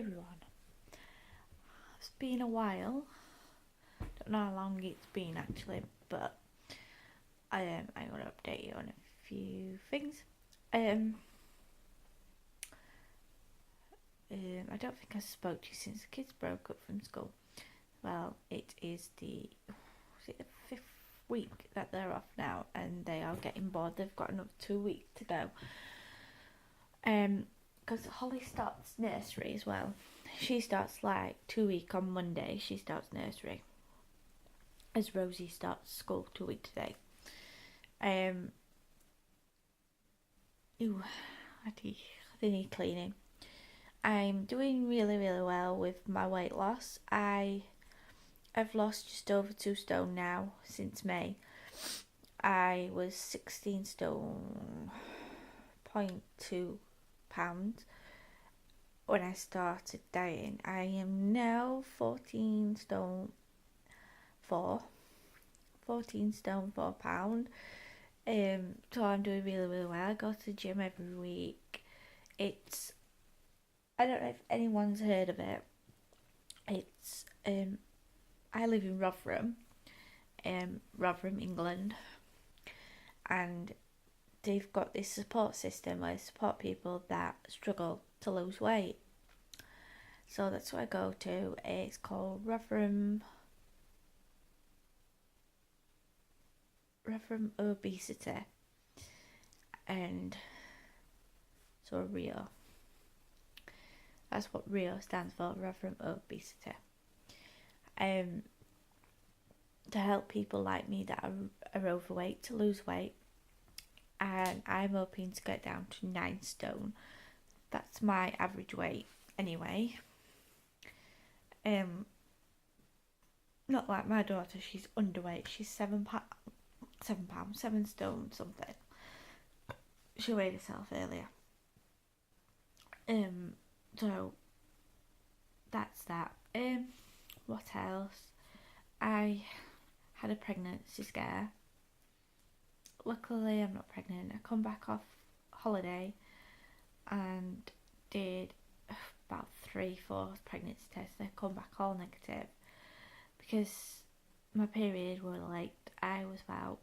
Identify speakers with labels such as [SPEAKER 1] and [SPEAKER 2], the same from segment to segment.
[SPEAKER 1] everyone. It's been a while. Don't know how long it's been actually, but I'm going to update you on a few things. I don't think I spoke to you since the kids broke up from school. Well, it is the 5th week that they're off now, and they are getting bored. They've got another 2 weeks to go. Because Holly starts nursery as well. She starts like 2 weeks on Monday. She starts nursery, as Rosie starts school 2 weeks today. I need cleaning. I'm doing really well with my weight loss. I've lost just over 2 stone now since May. I was 16 stone 0.2 pounds when I started dieting. I am now 14 stone 4 pound. So I'm doing really well. I go to the gym every week. I don't know if anyone's heard of it. It's I live in Rotherham, England, and they've got this support system where they support people that struggle to lose weight. So that's what I go to. It's called Rotherham Obesity, and so Rio. That's what Rio stands for, Rotherham Obesity. To help people like me that are overweight to lose weight, and I'm hoping to get down to 9 stone. That's my average weight anyway. Not like my daughter, she's underweight. She's 7 stone something. She weighed herself earlier. So that's that. What else? I had a pregnancy scare. Luckily I'm not pregnant. I come back off holiday and did about 3-4 pregnancy tests. They come back all negative because my period were late. I was about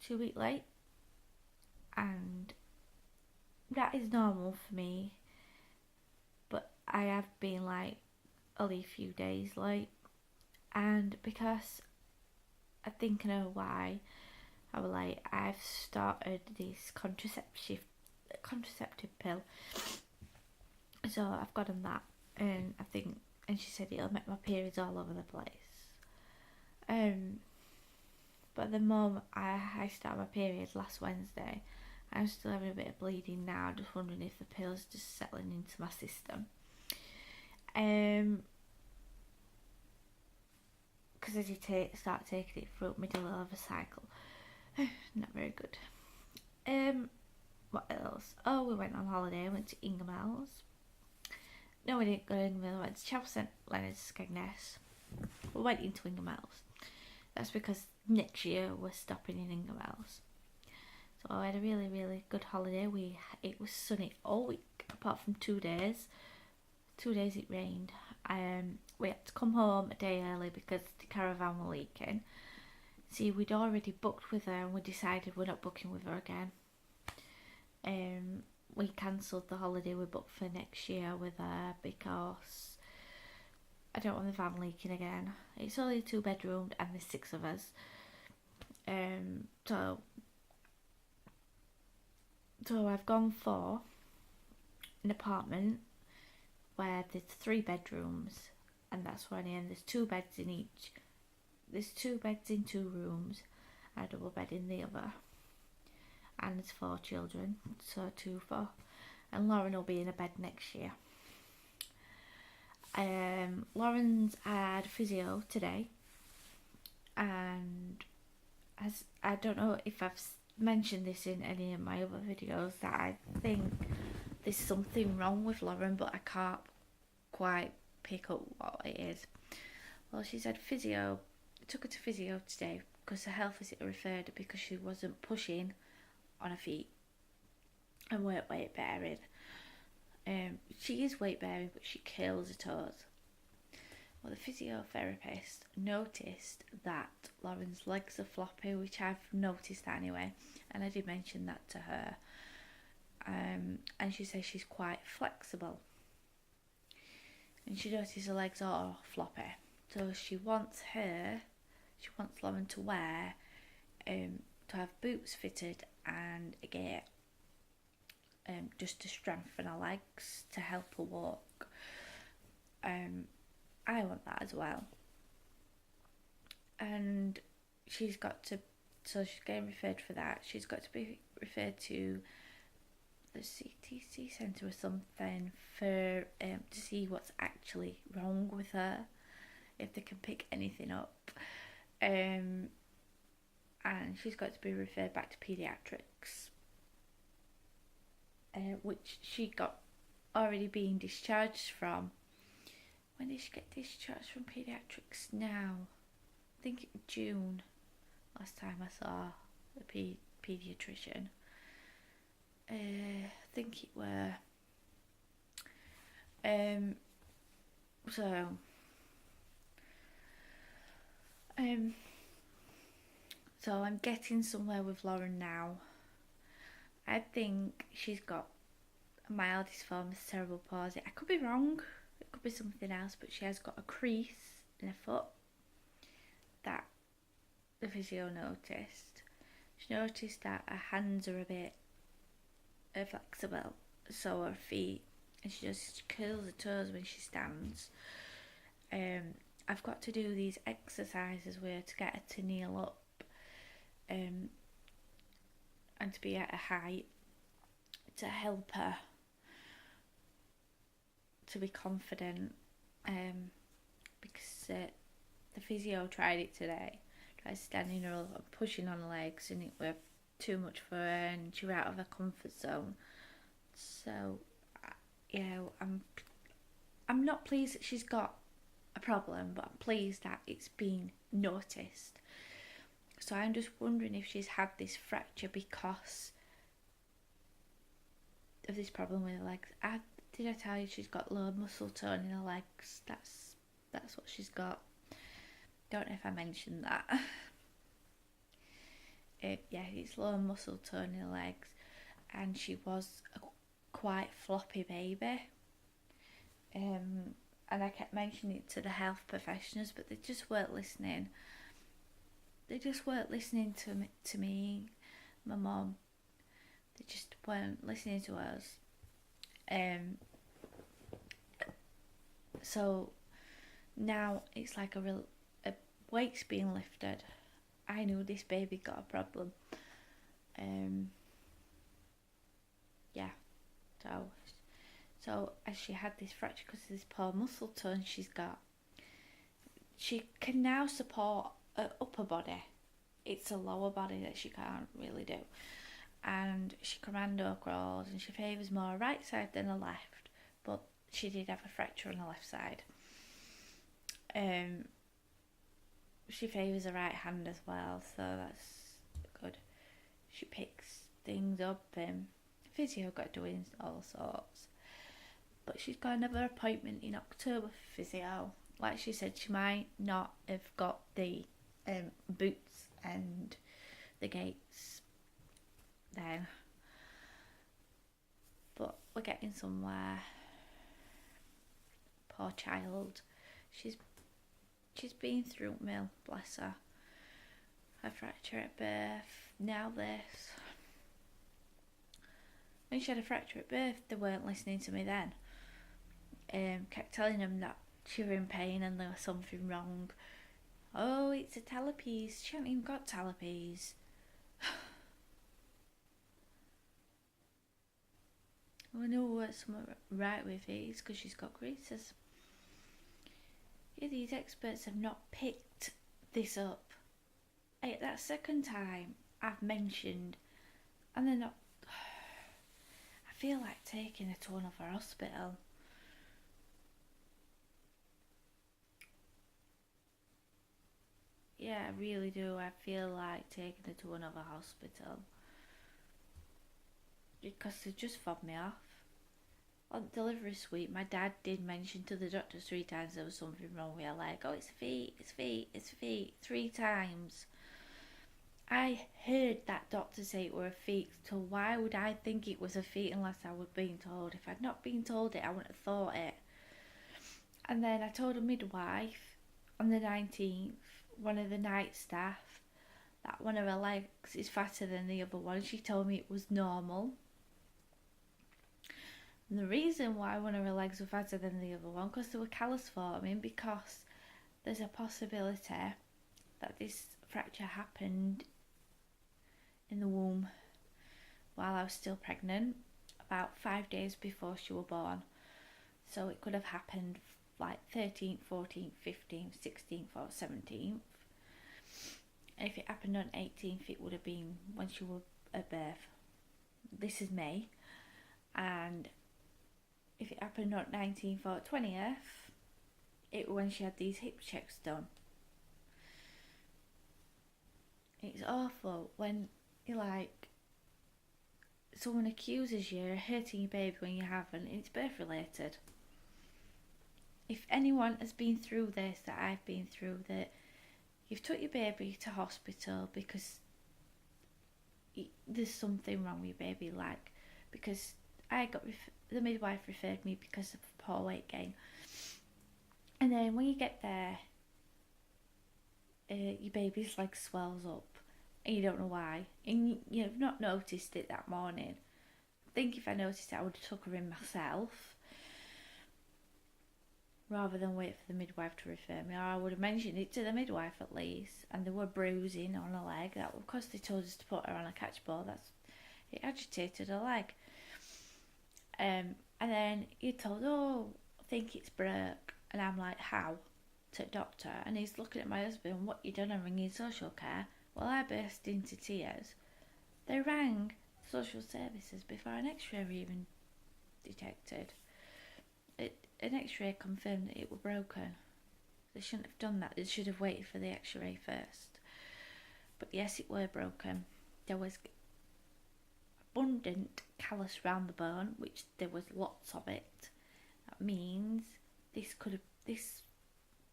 [SPEAKER 1] 2 weeks late, and that is normal for me, but I have been like only a few days late, and because I think I know why I was late, I've started this contraceptive pill, so I've gotten that, and she said it'll make my periods all over the place. But at the moment I started my period last Wednesday. I'm still having a bit of bleeding now, just wondering if the pill's just settling into my system. Because as you start taking it through middle of a cycle, not very good. What else? Oh, we went on holiday. I went to Ingemells. No, we didn't go to Ingemells. We went to Chapel St Leonard's Skegness. We went into Ingemells. That's because next year we're stopping in Ingemells. So I had a really good holiday. It was sunny all week apart from 2 days. 2 days it rained. We had to come home a day early because the caravan were leaking. See, we'd already booked with her and we decided we're not booking with her again. We cancelled the holiday we booked for next year with her because I don't want the van leaking again. It's only a 2-bedroom and there's 6 of us. So I've gone for an apartment where there's 3 bedrooms, and that's what I am. There's 2 beds in each. There's 2 beds in 2 rooms, and a double bed in the other. And there's 4 children, so 2, 4. And Lauren will be in a bed next year. Lauren's had physio today, and as I don't know if I've mentioned this in any of my other videos, that I think there's something wrong with Lauren, but I can't quite pick up what it is. Well, she's had physio. I took her to physio today because the health visitor referred her because she wasn't pushing on her feet and weren't weight bearing. She is weight bearing, but she curls her toes. Well, the physiotherapist noticed that Lauren's legs are floppy, which I've noticed anyway, and I did mention that to her. And she says she's quite flexible, and she noticed her legs are floppy. So she wants Lauren to wear, to have boots fitted and a gate, just to strengthen her legs to help her walk. I want that as well. And she's getting referred for that. She's got to be referred to the CTC centre or something for to see what's actually wrong with her, if they can pick anything up. And she's got to be referred back to paediatrics, which she got already being discharged from. When did she get discharged from paediatrics now? I think June, last time I saw the paediatrician. I think it were. So I'm getting somewhere with Lauren now. I think she's got a mildest form of cerebral palsy. I could be wrong. It could be something else, but she has got a crease in her foot that the physio noticed. She noticed that her hands are a bit flexible, so her feet, and she just curls her toes when she stands. I've got to do these exercises with her to get her to kneel up, and to be at a height to help her to be confident, because the physio tried it today, tried standing her up and pushing on her legs, and it was too much for her and she was out of her comfort zone. So yeah, I'm not pleased that she's got a problem, but I'm pleased that it's been noticed. So I'm just wondering if she's had this fracture because of this problem with her legs. Did I tell you she's got low muscle tone in her legs? That's what she's got. Don't know if I mentioned that. Yeah, it's low muscle tone in her legs, and she was a quite floppy baby. And I kept mentioning it to the health professionals, but they just weren't listening. They just weren't listening to me, my mum. They just weren't listening to us. So now it's like a weight's being lifted. I knew this baby got a problem. Yeah. So as she had this fracture because of this poor muscle tone she's got, she can now support her upper body. It's a lower body that she can't really do. And she commando crawls, and she favours more her right side than her left, but she did have a fracture on the left side. She favours her right hand as well, so that's good. She picks things up, and physio got doing all sorts. But she's got another appointment in October for physio. Like she said, she might not have got the boots and the gates then, but we're getting somewhere. Poor child, she's been through mill, bless her. A fracture at birth, now this. When she had a fracture at birth, they weren't listening to me then. Kept telling them that she was in pain and there was something wrong. Oh, it's a talipes. She hasn't even got talipes. I know what's right with it is because she's got creases. Yeah, these experts have not picked this up. Hey, that second time I've mentioned, and they're not. I feel like taking her to another hospital. Yeah, I really do. I feel like taking her to another hospital because they just fobbed me off. on delivery suite, my dad did mention to the doctor 3 times there was something wrong with her leg. Oh, it's feet, it's feet, it's feet, 3 times. I heard that doctor say it were a feet, so why would I think it was a feet unless I was being told? If I'd not been told it, I wouldn't have thought it. And then I told a midwife on the 19th, one of the night staff, that one of her legs is fatter than the other one. She told me it was normal. And the reason why one of her legs were fatter than the other one, because they were callus forming, because there's a possibility that this fracture happened in the womb while I was still pregnant, about 5 days before she was born. So it could have happened like 13th, 14th, 15th, 16th or 17th. And if it happened on 18th, it would have been when she was at birth. This is May. And if it happened on 19th or 20th, it was when she had these hip checks done. It's awful when you like someone accuses you of hurting your baby when you haven't, and it's birth related. If anyone has been through this that I've been through, that you've took your baby to hospital because there's something wrong with your baby, like because the midwife referred me because of poor weight gain, and then when you get there, your baby's leg swells up and you don't know why, and you've not noticed it that morning. I think if I noticed it, I would have took her in myself rather than wait for the midwife to refer me, or I would have mentioned it to the midwife at least. And there were bruising on her leg. That of course they told us to put her on a catch ball. It agitated her leg. And then you're told, oh, I think it's broke, and I'm like, how? To the doctor, and he's looking at my husband. What you done? I'm ringing social care. Well, I burst into tears. They rang social services before an X-ray were even detected. An X-ray confirmed that it were broken. They shouldn't have done that. They should have waited for the X-ray first. But yes, it were broken. There was abundant callus round the bone, which there was lots of it. That means this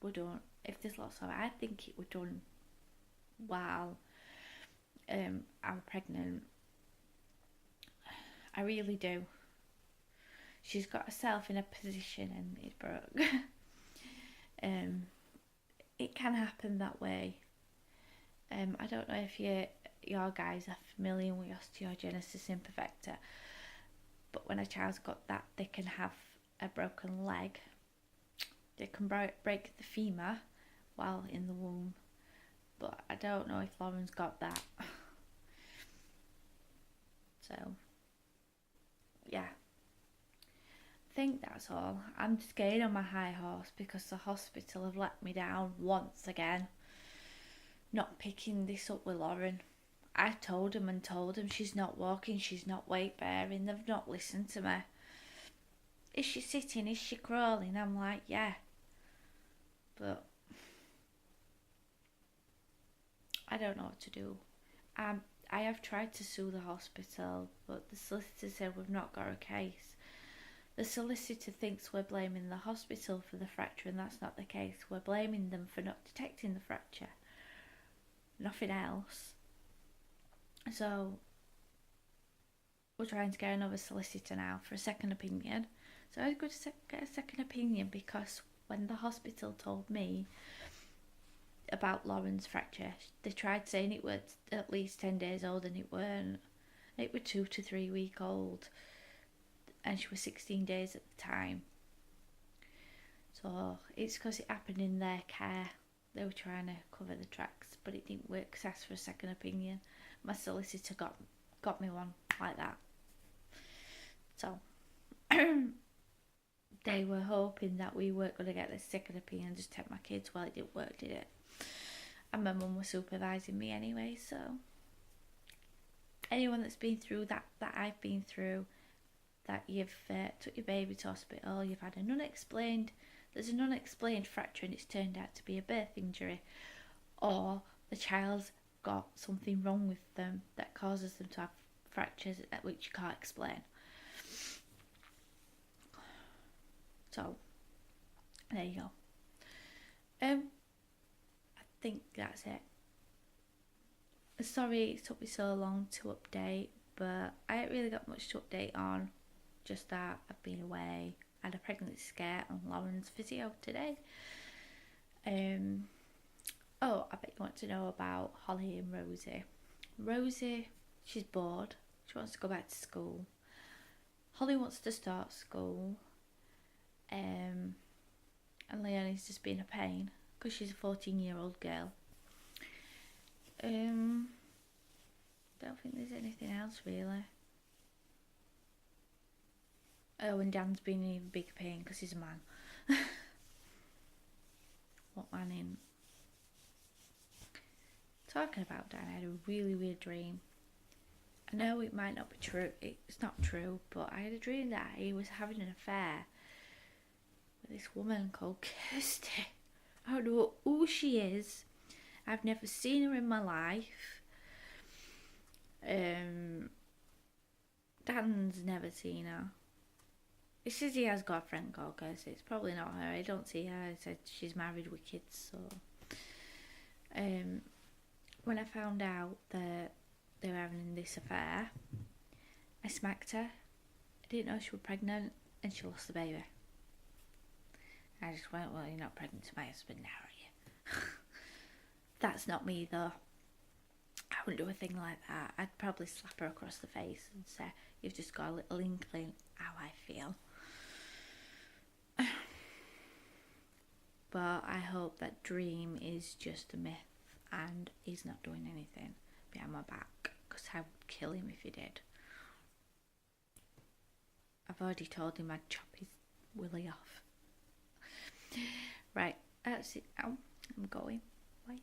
[SPEAKER 1] were done. If there's lots of it, I think it were done while I was pregnant. I really do. She's got herself in a position and it broke. It can happen that way. I don't know if your guys are familiar with osteogenesis imperfecta, but when a child's got that, they can have a broken leg. They can break the femur while in the womb, but I don't know if Lauren's got that. So, yeah. I think that's all. I'm scared on my high horse because the hospital have let me down once again, not picking this up with Lauren. I told them she's not walking, she's not weight bearing. They've not listened to me. Is she sitting? Is she crawling? I'm like, yeah. But I don't know what to do. I have tried to sue the hospital, but the solicitor said we've not got a case. The solicitor thinks we're blaming the hospital for the fracture, and that's not the case. We're blaming them for not detecting the fracture. Nothing else. So we're trying to get another solicitor now for a second opinion. So I was going to get a second opinion because when the hospital told me about Lauren's fracture, they tried saying it was at least 10 days old, and it weren't. It was 2 to 3 week old, and she was 16 days at the time. So it's because it happened in their care. They were trying to cover the tracks, but it didn't work because I asked for a second opinion. My solicitor got me one like that. So they were hoping that we weren't going to get this second opinion and just take my kids. Well, it didn't work, did it? And my mum was supervising me anyway. So anyone that's been through that I've been through, that you've took your baby to hospital, you've had there's an unexplained fracture and it's turned out to be a birth injury, or the child's got something wrong with them that causes them to have fractures which you can't explain. So there you go. I think that's it. Sorry it took me so long to update, but I ain't really got much to update on. Just that I've been away. I had a pregnancy scare on Lauren's physio today. Oh, I bet you want to know about Holly and Rosie. Rosie, she's bored. She wants to go back to school. Holly wants to start school. And Leonie's just being a pain because she's a 14-year-old girl. Don't think there's anything else really. Oh, and Dan's been an even bigger pain because he's a man. What man in? Talking about Dan, I had a really weird dream. I know it might not be true, it's not true, but I had a dream that he was having an affair with this woman called Kirsty. I don't know who she is. I've never seen her in my life. Dan's never seen her. He says he has got a friend called Kirsty. It's probably not her. I don't see her. He said she's married with kids, so when I found out that they were having this affair, I smacked her. I didn't know she was pregnant, and she lost the baby. I just went, well, you're not pregnant to my husband now, are you? That's not me, though. I wouldn't do a thing like that. I'd probably slap her across the face and say, you've just got a little inkling how I feel. But I hope that dream is just a myth and he's not doing anything behind my back, because I would kill him if he did. I've already told him I'd chop his willy off. Right, that's it now. I'm going. Bye.